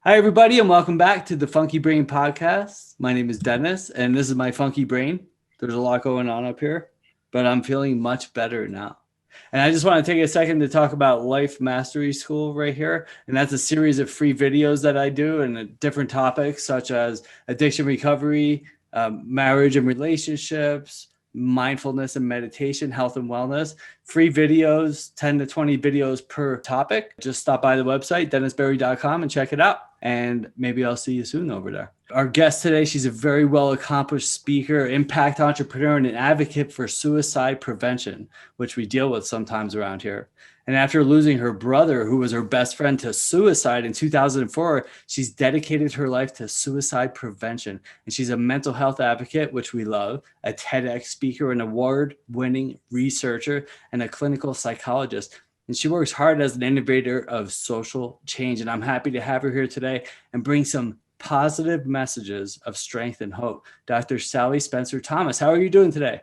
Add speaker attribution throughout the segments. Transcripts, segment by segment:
Speaker 1: Hi, everybody, and welcome back to the Funky Brain Podcast. My name is Dennis, and this is my funky brain. There's a lot going on up here, but I'm feeling much better now. And I just want to take a second to talk about Life Mastery School right here. And that's a series of free videos that I do and different topics such as addiction recovery, marriage and relationships, mindfulness and meditation, health and wellness. Free videos, 10 to 20 videos per topic. Just stop by the website, dennisberry.com, and check it out. And maybe I'll see you soon over there. Our guest today, she's a very well-accomplished speaker, impact entrepreneur, and an advocate for suicide prevention, which we deal with sometimes around here. And after losing her brother, who was her best friend, to suicide in 2004, she's dedicated her life to suicide prevention. And she's a mental health advocate, which we love, a TEDx speaker, an award-winning researcher, and a clinical psychologist. And she works hard as an innovator of social change. And I'm happy to have her here today and bring some positive messages of strength and hope. Dr. Sally Spencer Thomas, how are you doing today?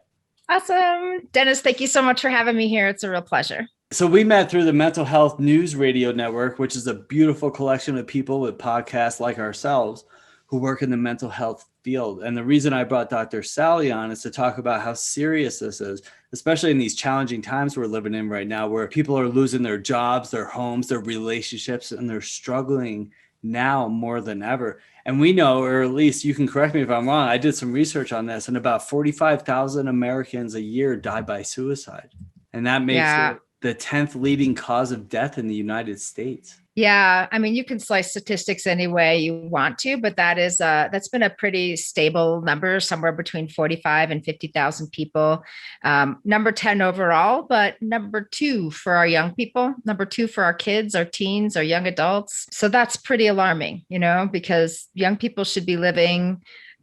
Speaker 2: Awesome. Dennis, thank you so much for having me here. It's a real pleasure.
Speaker 1: So we met through the Mental Health News Radio Network, which is a beautiful collection of people with podcasts like ourselves who work in the mental health field. And the reason I brought Dr. Sally on is to talk about how serious this is, especially in these challenging times we're living in right now, where people are losing their jobs, their homes, their relationships, and they're struggling now more than ever. And we know, or at least you can correct me if I'm wrong, I did some research on this, and about 45,000 Americans a year die by suicide. And that makes it the 10th leading cause of death in the United States.
Speaker 2: Yeah. I mean, you can slice statistics any way you want to, but that's been a pretty stable number, somewhere between 45 and 50,000 people. Number 10 overall, but number 2 for our young people, number 2 for our kids, our teens, our young adults. So that's pretty alarming, because young people should be living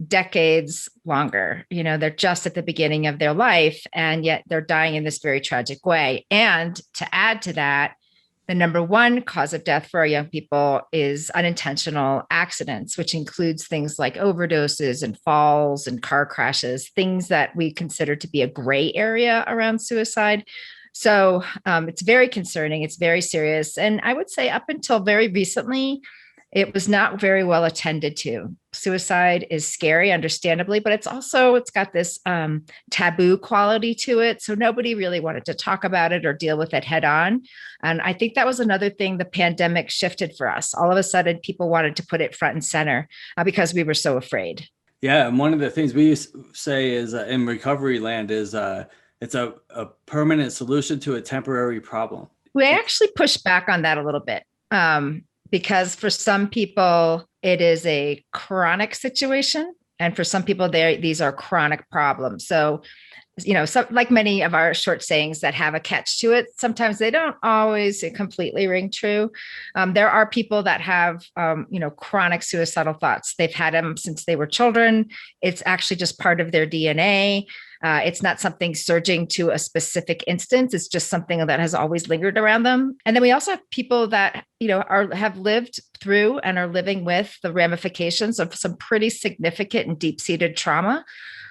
Speaker 2: decades longer. They're just at the beginning of their life, and yet they're dying in this very tragic way. And to add to that, the number 1 cause of death for our young people is unintentional accidents, which includes things like overdoses and falls and car crashes, things that we consider to be a gray area around suicide. So it's very concerning. It's very serious. And I would say up until very recently, it was not very well attended to. Suicide is scary, understandably, but it's got this taboo quality to it. So nobody really wanted to talk about it or deal with it head on. And I think that was another thing the pandemic shifted for us. All of a sudden, people wanted to put it front and center because we were so afraid.
Speaker 1: Yeah. And one of the things we say is in recovery land is it's a permanent solution to a temporary problem.
Speaker 2: We actually pushed back on that a little bit. Because for some people, it is a chronic situation. And for some people, these are chronic problems. So, like many of our short sayings that have a catch to it, sometimes they don't always completely ring true. There are people that have, chronic suicidal thoughts. They've had them since they were children. It's actually just part of their DNA. It's not something surging to a specific instance. It's just something that has always lingered around them. And then we also have people that, have lived through and are living with the ramifications of some pretty significant and deep-seated trauma.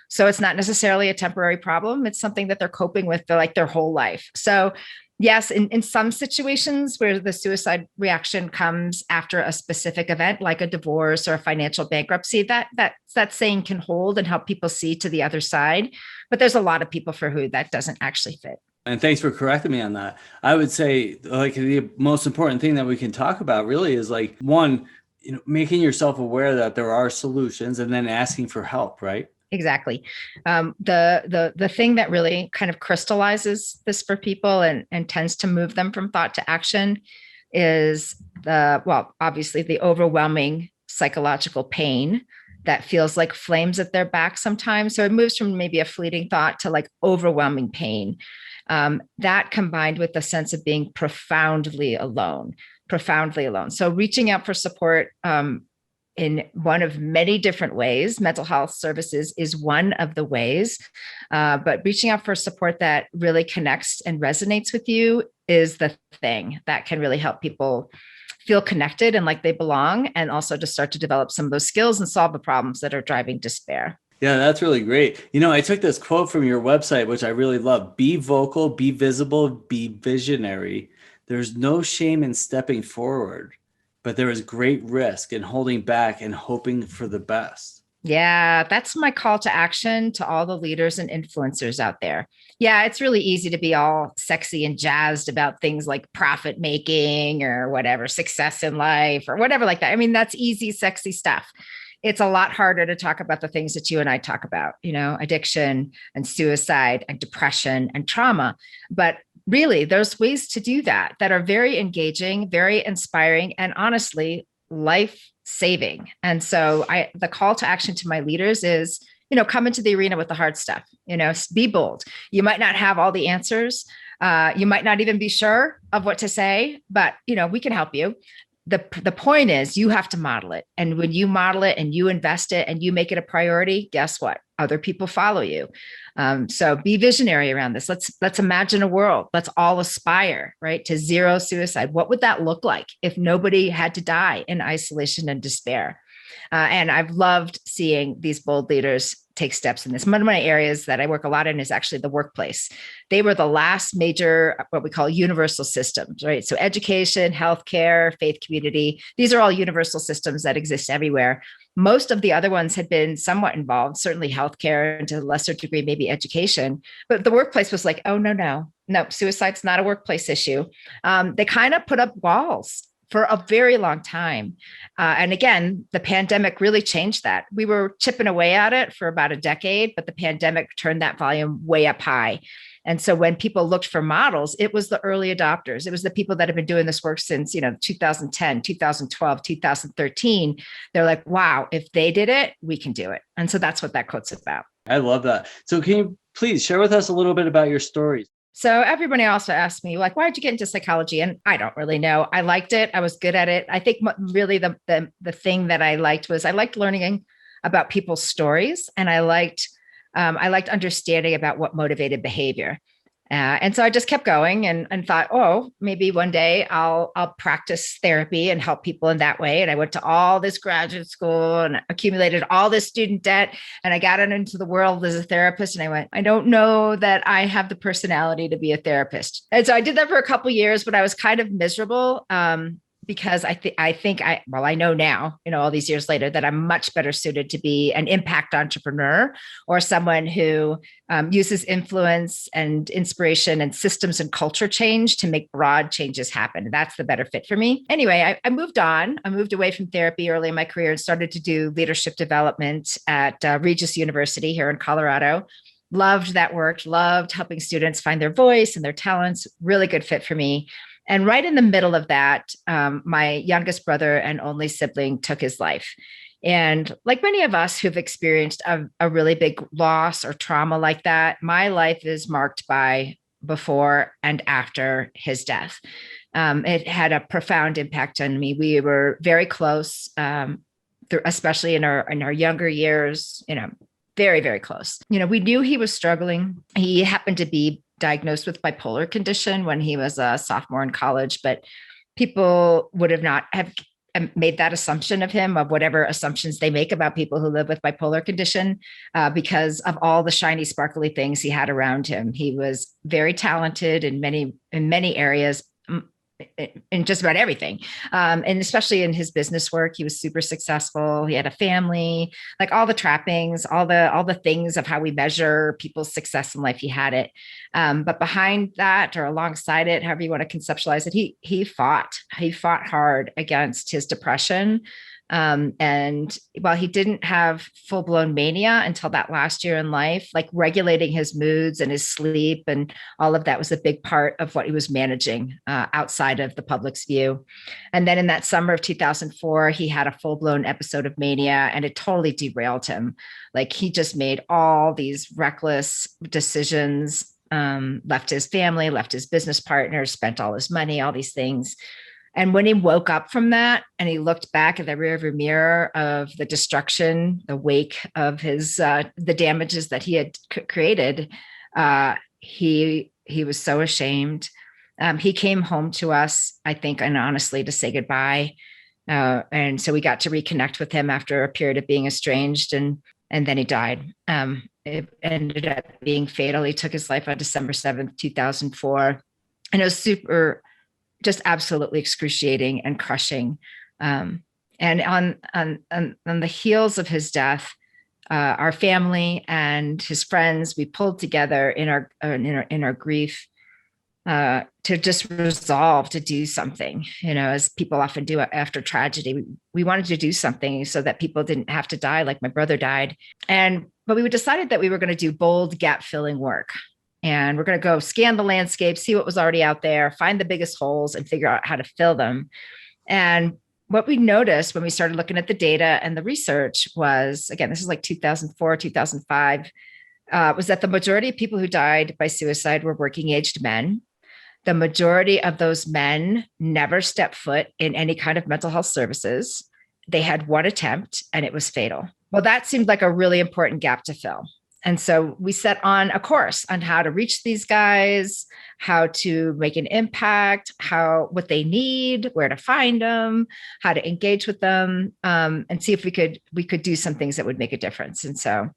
Speaker 2: So it's not necessarily a temporary problem. It's something that they're coping with for their whole life. So yes, in some situations where the suicide reaction comes after a specific event, like a divorce or a financial bankruptcy, that saying can hold and help people see to the other side. But there's a lot of people for who that doesn't actually fit.
Speaker 1: And thanks for correcting me on that. I would say the most important thing that we can talk about really is one, making yourself aware that there are solutions and then asking for help, right?
Speaker 2: Exactly. The thing that really kind of crystallizes this for people and tends to move them from thought to action is obviously the overwhelming psychological pain that feels like flames at their back sometimes. So it moves from maybe a fleeting thought to overwhelming pain. That combined with the sense of being profoundly alone. So reaching out for support in one of many different ways. Mental health services is one of the ways, but reaching out for support that really connects and resonates with you is the thing that can really help people feel connected and like they belong, and also to start to develop some of those skills and solve the problems that are driving despair.
Speaker 1: Yeah, that's really great. I took this quote from your website, which I really love. Be vocal, be visible, be visionary. There's no shame in stepping forward, but there is great risk in holding back and hoping for the best.
Speaker 2: Yeah, that's my call to action to all the leaders and influencers out there. Yeah, it's really easy to be all sexy and jazzed about things like profit making or whatever, success in life or whatever like that. I mean, that's easy, sexy stuff. It's a lot harder to talk about the things that you and I talk about, addiction and suicide and depression and trauma. But really, there's ways to do that are very engaging, very inspiring, and honestly, life saving. And so the call to action to my leaders is, come into the arena with the hard stuff, be bold. You might not have all the answers. You might not even be sure of what to say, but, we can help you. The point is you have to model it. And when you model it and you invest it and you make it a priority, guess what? Other people follow you. So be visionary around this. Let's imagine a world. Let's all aspire, right, to zero suicide. What would that look like if nobody had to die in isolation and despair? And I've loved seeing these bold leaders take steps in this. One of my areas that I work a lot in is actually the workplace. They were the last major, what we call universal systems, right? So education, healthcare, faith community, these are all universal systems that exist everywhere. Most of the other ones had been somewhat involved, certainly healthcare, and to a lesser degree, maybe education. But the workplace was like, oh, no, suicide's not a workplace issue. They kind of put up walls for a very long time. And again, the pandemic really changed that. We were chipping away at it for about a decade, but the pandemic turned that volume way up high. And so when people looked for models, it was the early adopters. It was the people that have been doing this work since, 2010, 2012, 2013. They're like, wow, if they did it, we can do it. And so that's what that quote's about.
Speaker 1: I love that. So can you please share with us a little bit about your stories?
Speaker 2: So everybody also asked me, like, why did you get into psychology? And I don't really know. I liked it. I was good at it. I think really the thing that I liked was I liked learning about people's stories, and I liked understanding about what motivated behavior. And so I just kept going and thought, oh, maybe one day I'll practice therapy and help people in that way. And I went to all this graduate school and accumulated all this student debt. And I got into the world as a therapist. And I went, I don't know that I have the personality to be a therapist. And so I did that for a couple of years, but I was kind of miserable. Because I know now, all these years later, that I'm much better suited to be an impact entrepreneur or someone who uses influence and inspiration and systems and culture change to make broad changes happen. That's the better fit for me. Anyway, I moved on. I moved away from therapy early in my career and started to do leadership development at Regis University here in Colorado. Loved that work, loved helping students find their voice and their talents. Really good fit for me. And right in the middle of that, my youngest brother and only sibling took his life. And like many of us who've experienced a really big loss or trauma like that, my life is marked by before and after his death. It had a profound impact on me. We were very close, especially in our younger years, very, very close. We knew he was struggling. He happened to be diagnosed with bipolar condition when he was a sophomore in college, but people would have not have made that assumption of him, of whatever assumptions they make about people who live with bipolar condition, because of all the shiny, sparkly things he had around him. He was very talented in many areas, in just about everything. And especially in his business work, he was super successful. He had a family, like all the trappings, all the things of how we measure people's success in life. He had it. But behind that, or alongside it, however you want to conceptualize it, he fought hard against his depression. And while he didn't have full-blown mania until that last year in life, like regulating his moods and his sleep and all of that was a big part of what he was managing outside of the public's view. And then in that summer of 2004, he had a full-blown episode of mania, and it totally derailed him. Like he just made all these reckless decisions, left his family, left his business partners, spent all his money, all these things. And when he woke up from that and he looked back at the rearview mirror of the destruction, the wake of his, the damages that he had created, he was so ashamed. He came home to us, I think, and honestly, to say goodbye. And so we got to reconnect with him after a period of being estranged, and then he died. It ended up being fatal. He took his life on December 7th, 2004. And it was just absolutely excruciating and crushing. And on the heels of his death, our family and his friends, we pulled together in our grief to just resolve to do something, as people often do after tragedy. We wanted to do something so that people didn't have to die like my brother died. But we decided that we were going to do bold gap filling work. And we're going to go scan the landscape, see what was already out there, find the biggest holes and figure out how to fill them. And what we noticed when we started looking at the data and the research was, again, this is like 2004, 2005, was that the majority of people who died by suicide were working aged men. The majority of those men never stepped foot in any kind of mental health services. They had one attempt and it was fatal. Well, that seemed like a really important gap to fill. And so we set on a course on how to reach these guys, how to make an impact, what they need, where to find them, how to engage with them, and see if we could do some things that would make a difference. And so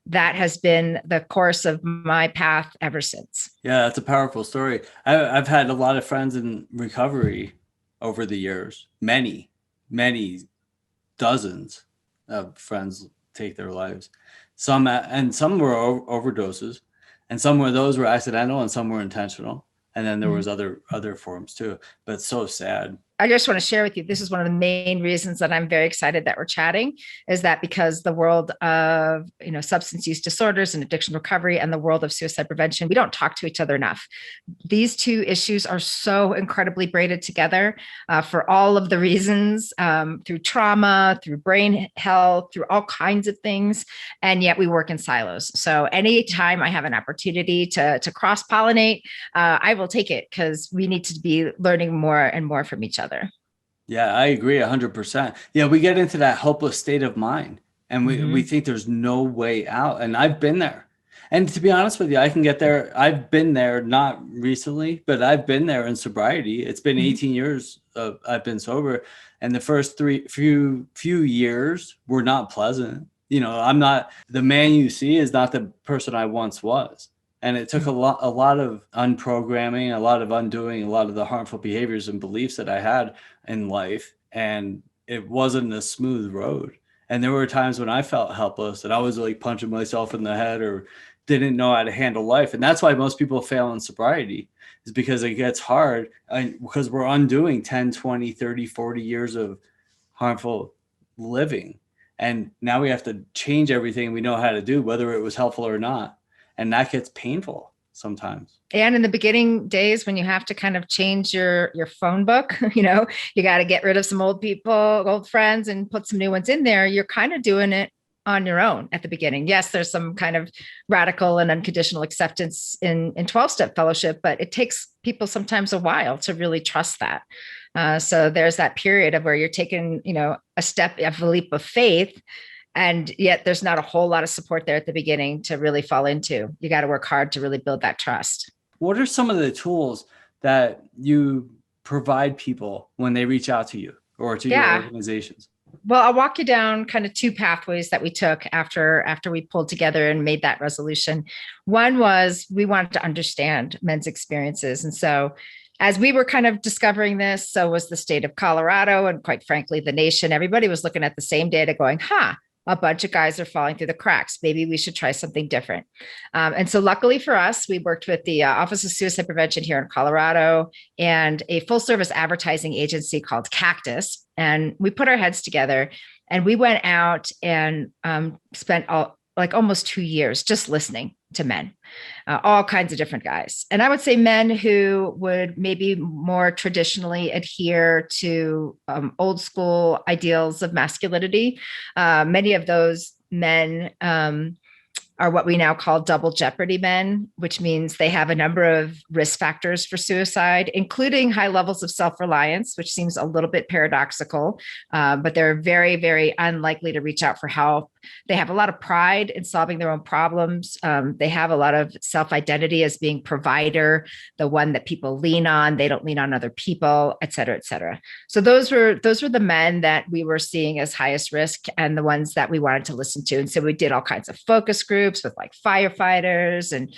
Speaker 2: that has been the course of my path ever since.
Speaker 1: Yeah, that's a powerful story. I've had a lot of friends in recovery over the years. Many dozens of friends take their lives. Some were overdoses, and those were accidental, and some were intentional. And then there was other forms too. But it's so sad.
Speaker 2: I just want to share with you, this is one of the main reasons that I'm very excited that we're chatting, is that because the world of, substance use disorders and addiction recovery and the world of suicide prevention, we don't talk to each other enough. These two issues are so incredibly braided together for all of the reasons, through trauma, through brain health, through all kinds of things. And yet we work in silos. So anytime I have an opportunity to cross-pollinate, I will take it, because we need to be learning more and more from each other.
Speaker 1: Yeah, I agree 100%. Yeah, we get into that helpless state of mind, and we think there's no way out. And I've been there. And to be honest with you, I can get there. I've been there, not recently, but I've been there in sobriety. It's been 18 years I've been sober. And the first few years were not pleasant. I'm not, the man you see is not the person I once was. And it took a lot of unprogramming, a lot of undoing, a lot of the harmful behaviors and beliefs that I had in life. And it wasn't a smooth road. And there were times when I felt helpless and I was like punching myself in the head or didn't know how to handle life. And that's why most people fail in sobriety, is because it gets hard, because we're undoing 10, 20, 30, 40 years of harmful living. And now we have to change everything we know how to do, whether it was helpful or not. And that gets painful sometimes.
Speaker 2: And in the beginning days, when you have to kind of change your phone book, you got to get rid of some old people, old friends, and put some new ones in there. You're kind of doing it on your own at the beginning. Yes, there's some kind of radical and unconditional acceptance in 12-step fellowship, but it takes people sometimes a while to really trust that. So there's that period of where you're taking, a leap of faith. And yet there's not a whole lot of support there at the beginning to really fall into. You got to work hard to really build that trust.
Speaker 1: What are some of the tools that you provide people when they reach out to you or to your organizations?
Speaker 2: Well, I'll walk you down kind of two pathways that we took after we pulled together and made that resolution. One was we wanted to understand men's experiences. And so as we were kind of discovering this, so was the state of Colorado, and quite frankly, the nation. Everybody was looking at the same data going, a bunch of guys are falling through the cracks. Maybe we should try something different. And so luckily for us, we worked with the Office of Suicide Prevention here in Colorado and a full service advertising agency called Cactus. And we put our heads together and we went out and spent almost 2 years just listening to men, all kinds of different guys. And I would say men who would maybe more traditionally adhere to old school ideals of masculinity. Many of those men are what we now call double jeopardy men, which means they have a number of risk factors for suicide, including high levels of self-reliance, which seems a little bit paradoxical, but they're very, very unlikely to reach out for help. They have a lot of pride in solving their own problems. They have a lot of self-identity as being provider, the one that people lean on. They don't lean on other people, et cetera, et cetera. So those were the men that we were seeing as highest risk and the ones that we wanted to listen to. And so we did all kinds of focus groups with like firefighters and,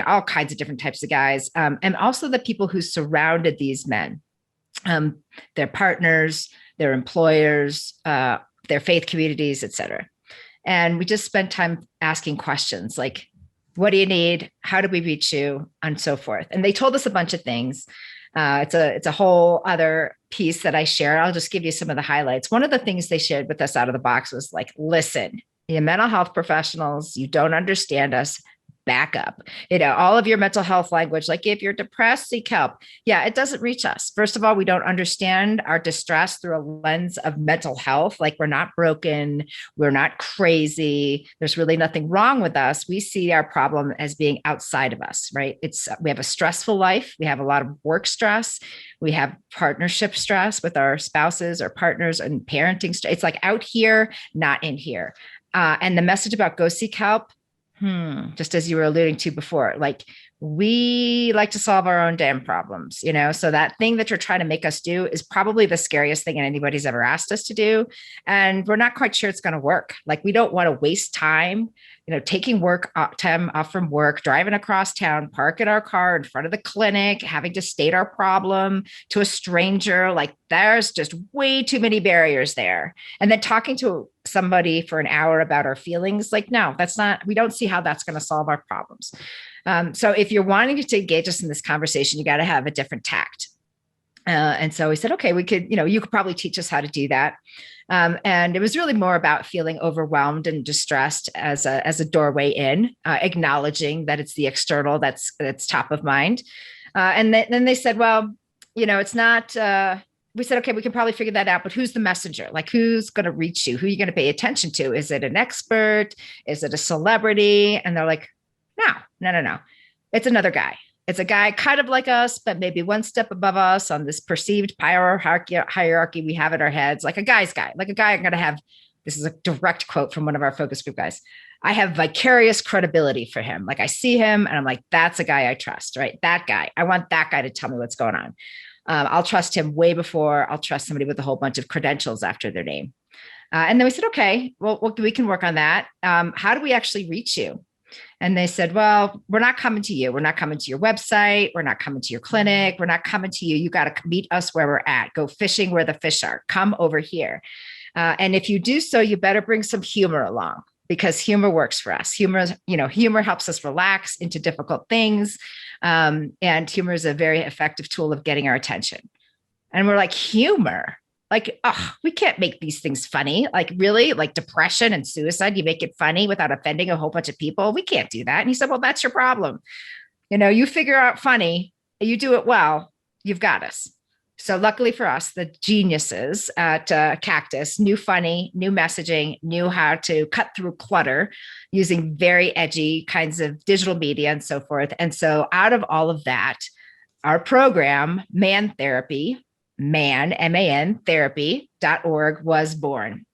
Speaker 2: all kinds of different types of guys. And also the people who surrounded these men, their partners, their employers, their faith communities, et cetera. And we just spent time asking questions like, what do you need? How do we reach you? And so forth. And they told us a bunch of things. It's a whole other piece that I share. I'll just give you some of the highlights. One of the things they shared with us out of the box was like, listen, you mental health professionals, you don't understand us. Back up, all of your mental health language. Like if you're depressed, seek help. Yeah, it doesn't reach us. First of all, we don't understand our distress through a lens of mental health. Like we're not broken. We're not crazy. There's really nothing wrong with us. We see our problem as being outside of us, right? We have a stressful life. We have a lot of work stress. We have partnership stress with our spouses or partners and parenting stress. It's like out here, not in here. And the message about go seek help, just as you were alluding to before, like we like to solve our own damn problems, so that thing that you're trying to make us do is probably the scariest thing anybody's ever asked us to do. And we're not quite sure it's going to work. Like we don't want to waste time, taking time off from work, driving across town, parking our car in front of the clinic, having to state our problem to a stranger. Like there's just way too many barriers there. And then talking to somebody for an hour about our feelings, like, no, we don't see how that's going to solve our problems. So if you're wanting to engage us in this conversation, you got to have a different tact. And so we said, okay, we could, you could probably teach us how to do that. And it was really more about feeling overwhelmed and distressed as a doorway in, acknowledging that it's the external that's top of mind. And then they said, well, it's not, we said, okay, we can probably figure that out, but who's the messenger? Like who's going to reach you? Who are you going to pay attention to? Is it an expert? Is it a celebrity? And they're like, no. It's another guy. It's a guy kind of like us, but maybe one step above us on this perceived hierarchy we have in our heads, like a guy's guy, like a guy I'm going to have. This is a direct quote from one of our focus group guys. I have vicarious credibility for him. Like I see him and I'm like, that's a guy I trust, right? That guy. I want that guy to tell me what's going on. I'll trust him way before I'll trust somebody with a whole bunch of credentials after their name. And then we said, okay, well, we can work on that. How do we actually reach you? And they said, well, we're not coming to you. We're not coming to your website. We're not coming to your clinic. We're not coming to you. You got to meet us where we're at. Go fishing where the fish are. Come over here. And if you do so, you better bring some humor along because humor works for us. Humor helps us relax into difficult things. And humor is a very effective tool of getting our attention. And we're like, humor? Like, oh, we can't make these things funny. Like really, like depression and suicide, you make it funny without offending a whole bunch of people. We can't do that. And he said, well, that's your problem. You figure out funny, you do it well, you've got us. So luckily for us, the geniuses at Cactus knew funny, knew messaging, knew how to cut through clutter using very edgy kinds of digital media and so forth. And so out of all of that, our program, Mantherapy, MAN therapy.org was born.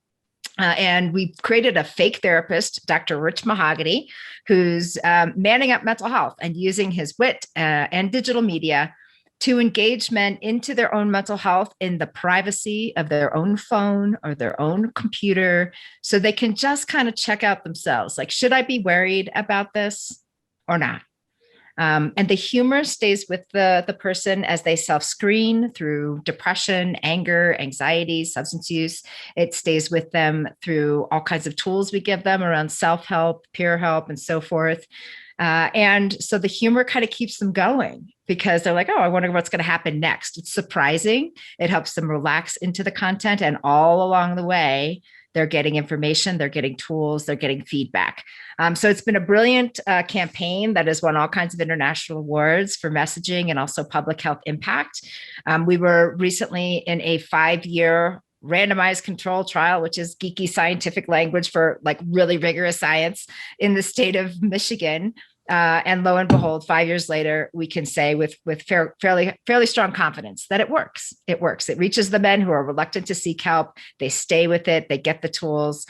Speaker 2: And we created a fake therapist, Dr. Rich Mahogany, who's manning up mental health and using his wit and digital media to engage men into their own mental health in the privacy of their own phone or their own computer, so they can just kind of check out themselves. Like, should I be worried about this or not? And the humor stays with the person as they self-screen through depression, anger, anxiety, substance use. It stays with them through all kinds of tools we give them around self-help, peer help, and so forth. And so the humor kind of keeps them going because they're like, oh, I wonder what's going to happen next. It's surprising. It helps them relax into the content. And all along the way, they're getting information, they're getting tools, they're getting feedback. So it's been a brilliant campaign that has won all kinds of international awards for messaging and also public health impact. We were recently in a 5-year randomized control trial, which is geeky scientific language for like really rigorous science in the state of Michigan. And lo and behold, 5 years later, we can say with fairly strong confidence that it works. It works. It reaches the men who are reluctant to seek help. They stay with it. They get the tools.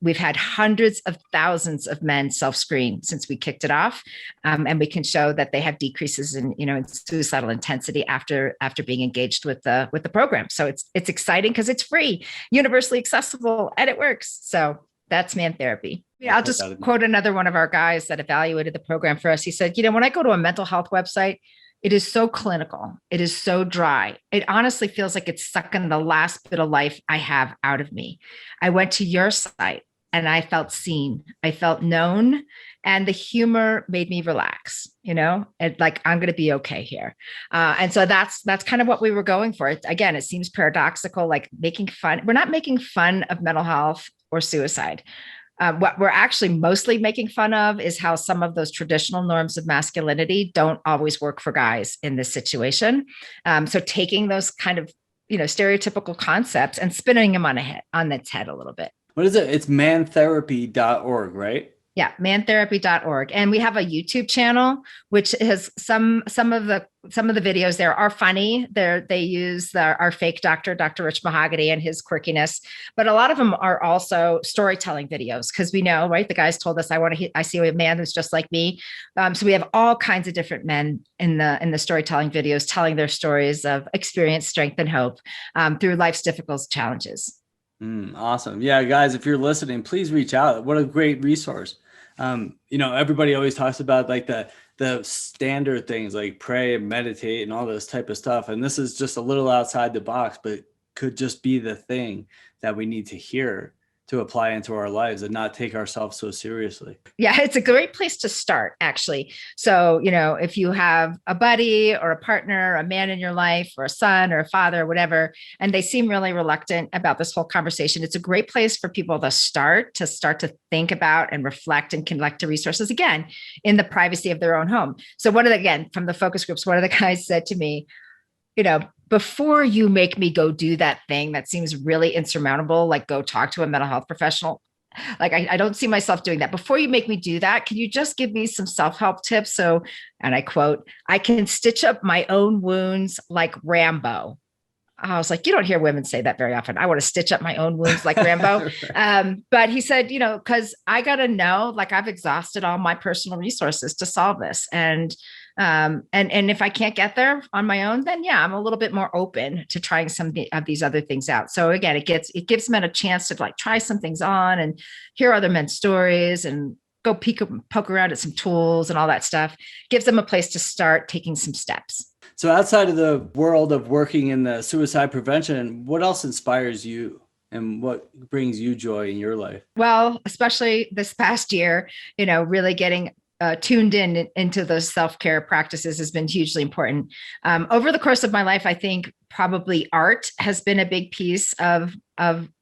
Speaker 2: We've had hundreds of thousands of men self-screen since we kicked it off, and we can show that they have decreases in suicidal intensity after being engaged with the program. So it's exciting because it's free, universally accessible, and it works. So that's Mantherapy. Yeah, I'll just quote another one of our guys that evaluated the program for us. He said, when I go to a mental health website, It is so clinical. It is so dry. It honestly feels like it's sucking the last bit of life I have out of me. I went to your site and I felt seen. I felt known, and the humor made me relax, and like, I'm going to be okay here. And so that's kind of what we were going for. Again, it seems paradoxical, like making fun. We're not making fun of mental health or suicide. What we're actually mostly making fun of is how some of those traditional norms of masculinity don't always work for guys in this situation. So taking those kind of, stereotypical concepts and spinning them on its head a little bit.
Speaker 1: What is it? It's mantherapy.org, right?
Speaker 2: Yeah, mantherapy.org. And we have a YouTube channel, which has some of the videos there are funny. They use our fake doctor, Dr. Rich Mahogany, and his quirkiness, but a lot of them are also storytelling videos, because we know, right? The guys told us, I see a man who's just like me. So we have all kinds of different men in the storytelling videos telling their stories of experience, strength, and hope through life's difficult challenges.
Speaker 1: Awesome. Yeah, guys, if you're listening, please reach out. What a great resource. Everybody always talks about like the standard things like pray and meditate and all this type of stuff. And this is just a little outside the box, but could just be the thing that we need to hear to apply into our lives and not take ourselves so seriously.
Speaker 2: Yeah, it's a great place to start, actually. So, if you have a buddy or a partner, a man in your life, or a son or a father, or whatever, and they seem really reluctant about this whole conversation, it's a great place for people to start to think about and reflect and collect the resources, again, in the privacy of their own home. So from the focus groups, one of the guys said to me, before you make me go do that thing that seems really insurmountable, like go talk to a mental health professional, like I don't see myself doing that. Before you make me do that, can you just give me some self-help tips? So, and I quote, I can stitch up my own wounds like Rambo. I was like, you don't hear women say that very often. I want to stitch up my own wounds like Rambo. Right. But he said, because I got to know, like, I've exhausted all my personal resources to solve this. And if I can't get there on my own, then yeah, I'm a little bit more open to trying some of these other things out. So again, it gives men a chance to like try some things on and hear other men's stories and go poke around at some tools and all that stuff. Gives them a place to start taking some steps.
Speaker 1: So outside of the world of working in the suicide prevention, what else inspires you and what brings you joy in your life?
Speaker 2: Well, especially this past year, really getting tuned into those self-care practices has been hugely important. Over the course of my life, I think probably art has been a big piece of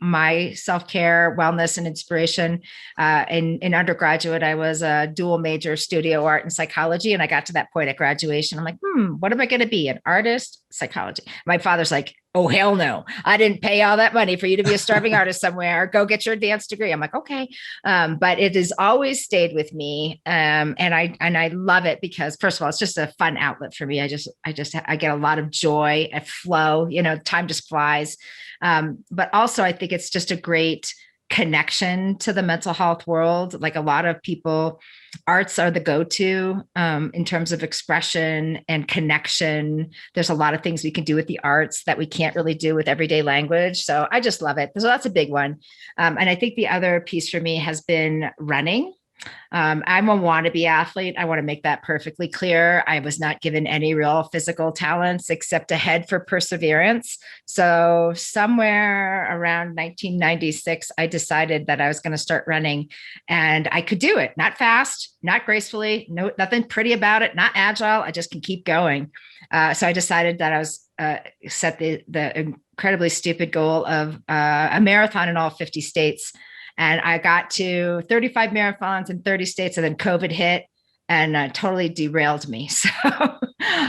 Speaker 2: my self-care, wellness, and inspiration. In undergraduate, I was a dual major, studio art and psychology. And I got to that point at graduation. I'm like, what am I going to be? An artist? Psychology. My father's like, oh, hell no. I didn't pay all that money for you to be a starving artist somewhere. Go get your advanced degree. I'm like, okay. But it has always stayed with me. And I love it because, first of all, it's just a fun outlet for me. I get a lot of joy and flow, time just flies. But also I think it's just a great connection to the mental health world. Like a lot of people, arts are the go-to in terms of expression and connection. There's a lot of things we can do with the arts that we can't really do with everyday language. So I just love it. So that's a big one. And I think the other piece for me has been running. I'm a wannabe athlete. I want to make that perfectly clear. I was not given any real physical talents except a head for perseverance. So somewhere around 1996, I decided that I was going to start running and I could do it. Not fast, not gracefully, nothing pretty about it, not agile. I just can keep going. So I decided that I was set the incredibly stupid goal of a marathon in all 50 states. And I got to 35 marathons in 30 states, and then COVID hit and totally derailed me.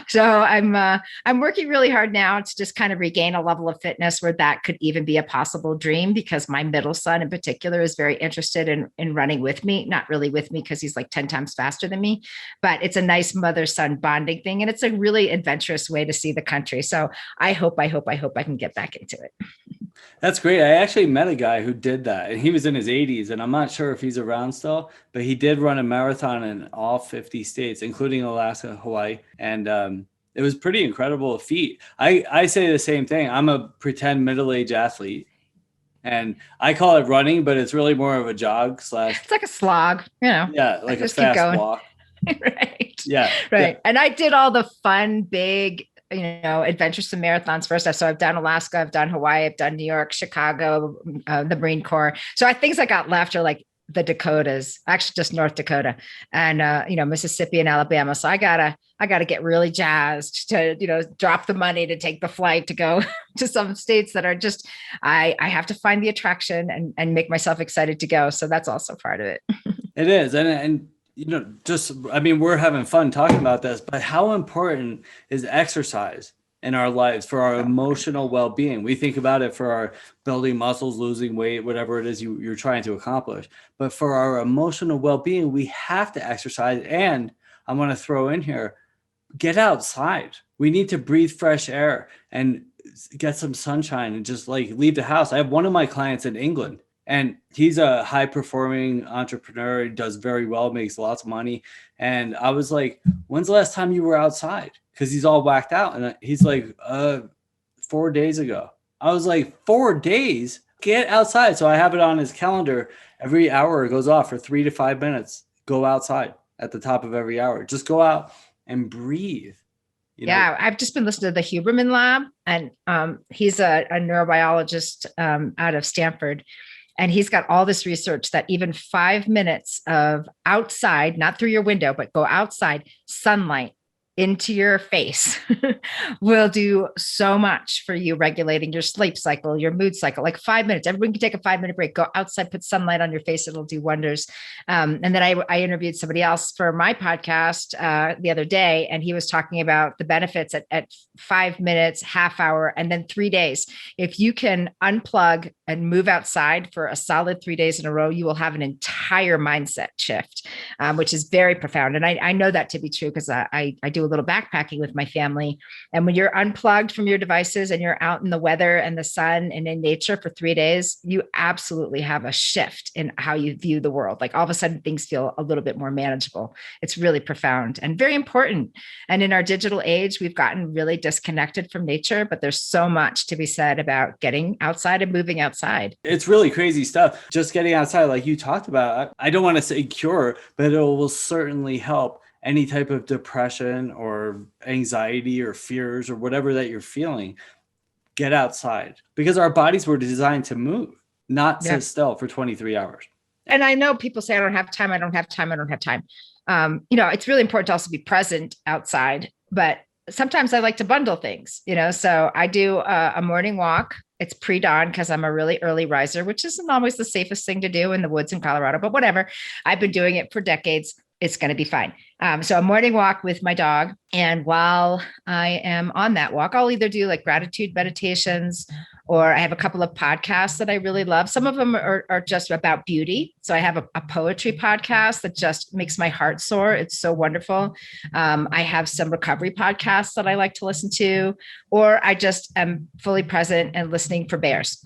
Speaker 2: So I'm working really hard now to just kind of regain a level of fitness where that could even be a possible dream, because my middle son in particular is very interested in running with me, not really with me because he's like 10 times faster than me, but it's a nice mother-son bonding thing. And it's a really adventurous way to see the country. So I hope I can get back into it.
Speaker 1: That's great. I actually met a guy who did that, and he was in his 80s, and I'm not sure if he's around still, but he did run a marathon in all 50 states, including Alaska, Hawaii. And it was pretty incredible feat. I say the same thing. I'm a pretend middle-aged athlete, and I call it running, but it's really more of a jog /
Speaker 2: It's like a slog,
Speaker 1: Yeah, like a fast walk.
Speaker 2: Right.
Speaker 1: Yeah.
Speaker 2: Right.
Speaker 1: Yeah.
Speaker 2: And I did all the fun, big, adventuresome marathons first. So I've done Alaska, I've done Hawaii, I've done New York, Chicago, the Marine Corps. So things I got left are like the Dakotas, actually just North Dakota and, Mississippi and Alabama. So I gotta get really jazzed to, drop the money to take the flight to go to some states that are just, I have to find the attraction and make myself excited to go. So that's also part of it.
Speaker 1: It is. And we're having fun talking about this, but how important is exercise in our lives for our emotional well-being? We think about it for our building muscles, losing weight, whatever it is you're trying to accomplish. But for our emotional well-being, we have to exercise. And I want to throw in here, get outside. We need to breathe fresh air and get some sunshine and just like leave the house. I have one of my clients in England, and he's a high performing entrepreneur. He does very well, makes lots of money. And I was like, when's the last time you were outside? Because he's all whacked out. And he's like, 4 days ago. I was like, 4 days? Get outside. So I have it on his calendar. Every hour it goes off for 3 to 5 minutes. Go outside at the top of every hour. Just go out and breathe.
Speaker 2: Yeah, I've just been listening to the Huberman Lab, and he's a neurobiologist out of Stanford. And he's got all this research that even 5 minutes of outside, not through your window, but go outside, sunlight into your face will do so much for you, regulating your sleep cycle, your mood cycle. Like 5 minutes, everyone can take a 5-minute break, go outside, put sunlight on your face. It'll do wonders. And then I interviewed somebody else for my podcast the other day, and he was talking about the benefits at 5 minutes, half hour, and then 3 days. If you can unplug and move outside for a solid 3 days in a row, you will have an entire mindset shift, which is very profound. And I know that to be true because I do a little backpacking with my family. And when you're unplugged from your devices and you're out in the weather and the sun and in nature for 3 days, you absolutely have a shift in how you view the world. Like all of a sudden things feel a little bit more manageable. It's really profound and very important. And in our digital age, we've gotten really disconnected from nature, but there's so much to be said about getting outside and moving outside.
Speaker 1: It's really crazy stuff. Just getting outside, like you talked about, I don't want to say cure, but it will certainly help any type of depression or anxiety or fears or whatever that you're feeling. Get outside, because our bodies were designed to move, not sit still for 23 hours.
Speaker 2: And I know people say, I don't have time. It's really important to also be present outside, but sometimes I like to bundle things, so I do a morning walk. It's pre-dawn because I'm a really early riser, which isn't always the safest thing to do in the woods in Colorado, but whatever. I've been doing it for decades. It's going to be fine. So a morning walk with my dog. And while I am on that walk, I'll either do like gratitude meditations, or I have a couple of podcasts that I really love. Some of them are just about beauty. So I have a poetry podcast that just makes my heart soar. It's so wonderful. I have some recovery podcasts that I like to listen to, or I just am fully present and listening for bears.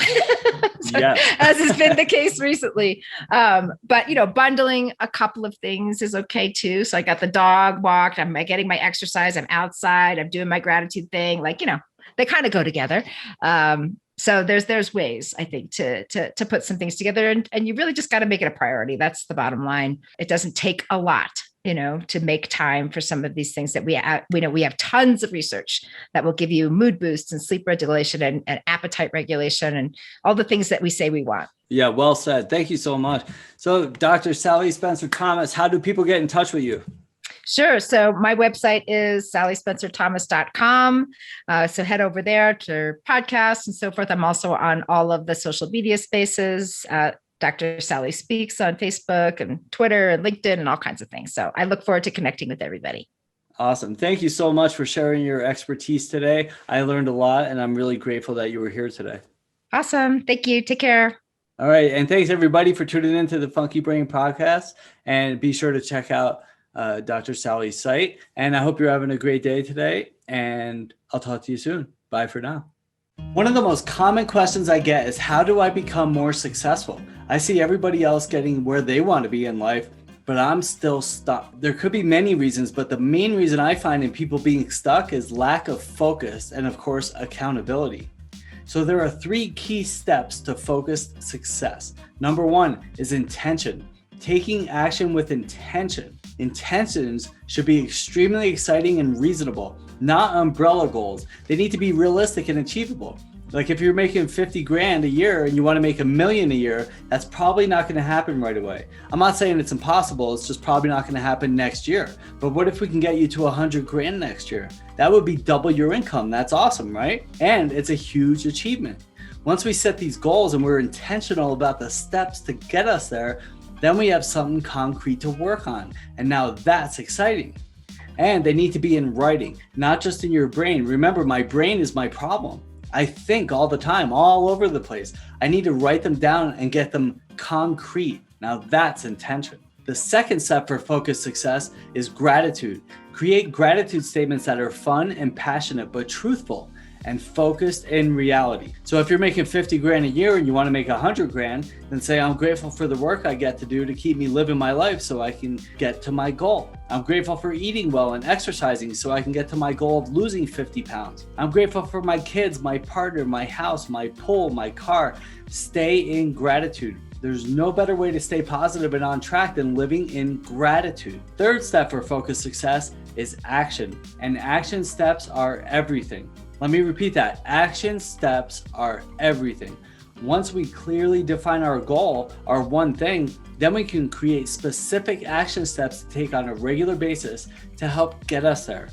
Speaker 2: As has been the case recently. But, bundling a couple of things is okay too. So I got the dog walked, I'm getting my exercise, I'm outside, I'm doing my gratitude thing. They kind of go together. So there's ways, I think, to put some things together, and you really just got to make it a priority. That's the bottom line. It doesn't take a lot, to make time for some of these things that we have tons of research that will give you mood boosts and sleep regulation and appetite regulation and all the things that we say we want.
Speaker 1: Yeah, well said. Thank you so much. So Dr. Sally Spencer Thomas, how do people get in touch with you?
Speaker 2: Sure. So my website is sallyspencerthomas.com. So head over there to podcasts and so forth. I'm also on all of the social media spaces. Dr. Sally Speaks on Facebook and Twitter and LinkedIn and all kinds of things. So I look forward to connecting with everybody.
Speaker 1: Awesome. Thank you so much for sharing your expertise today. I learned a lot, and I'm really grateful that you were here today.
Speaker 2: Awesome. Thank you. Take care.
Speaker 1: All right. And thanks everybody for tuning into the Funky Brain podcast, and be sure to check out Dr. Sally's site. And I hope you're having a great day today, and I'll talk to you soon. Bye for now. One of the most common questions I get is, how do I become more successful? I see everybody else getting where they want to be in life, but I'm still stuck. There could be many reasons, but the main reason I find in people being stuck is lack of focus and, of course, accountability. So there are 3 key steps to focused success. Number 1 is intention, taking action with intention. Intentions should be extremely exciting and reasonable, not umbrella goals. They need to be realistic and achievable. Like if you're making 50 grand a year and you want to make $1 million a year, that's probably not going to happen right away. I'm not saying it's impossible. It's just probably not going to happen next year. But what if we can get you to 100 grand next year? That would be double your income. That's awesome, right? And it's a huge achievement. Once we set these goals and we're intentional about the steps to get us there, then we have something concrete to work on. And now that's exciting. And they need to be in writing, not just in your brain. Remember, my brain is my problem. I think all the time, all over the place. I need to write them down and get them concrete. Now that's intention. The second step for focused success is gratitude. Create gratitude statements that are fun and passionate, but truthful and focused in reality. So if you're making 50 grand a year and you want to make 100 grand, then say, I'm grateful for the work I get to do to keep me living my life so I can get to my goal. I'm grateful for eating well and exercising so I can get to my goal of losing 50 pounds. I'm grateful for my kids, my partner, my house, my pool, my car. Stay in gratitude. There's no better way to stay positive and on track than living in gratitude. Third step for focused success is action. And action steps are everything. Let me repeat that. Action steps are everything. Once we clearly define our goal, our one thing, then we can create specific action steps to take on a regular basis to help get us there.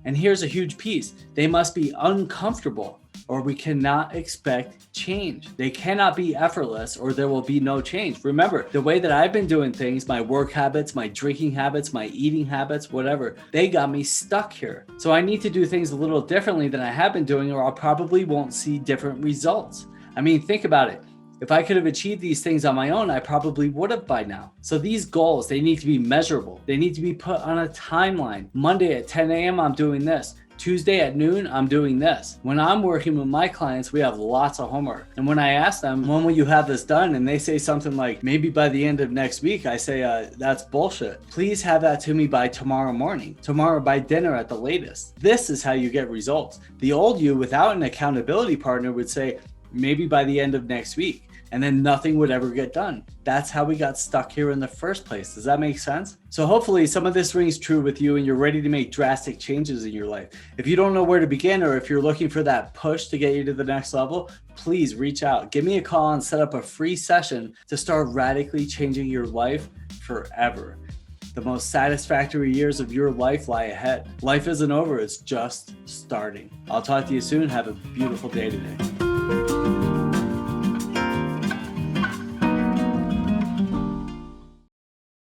Speaker 1: And here's a huge piece. They must be uncomfortable, or we cannot expect change. They cannot be effortless, or there will be no change. Remember, the way that I've been doing things, my work habits, my drinking habits, my eating habits, whatever, they got me stuck here. So I need to do things a little differently than I have been doing, or I probably won't see different results. I mean, think about it. If I could have achieved these things on my own, I probably would have by now. So these goals, they need to be measurable. They need to be put on a timeline. Monday at 10 a.m., I'm doing this. Tuesday at noon, I'm doing this. When I'm working with my clients, we have lots of homework. And when I ask them, when will you have this done? And they say something like, maybe by the end of next week, I say, that's bullshit. Please have that to me by tomorrow morning, tomorrow by dinner at the latest. This is how you get results. The old you without an accountability partner would say, maybe by the end of next week. And then nothing would ever get done. That's how we got stuck here in the first place. Does that make sense? So hopefully some of this rings true with you and you're ready to make drastic changes in your life. If you don't know where to begin, or if you're looking for that push to get you to the next level, please reach out. Give me a call and set up a free session to start radically changing your life forever. The most satisfactory years of your life lie ahead. Life isn't over, it's just starting. I'll talk to you soon. Have a beautiful day today.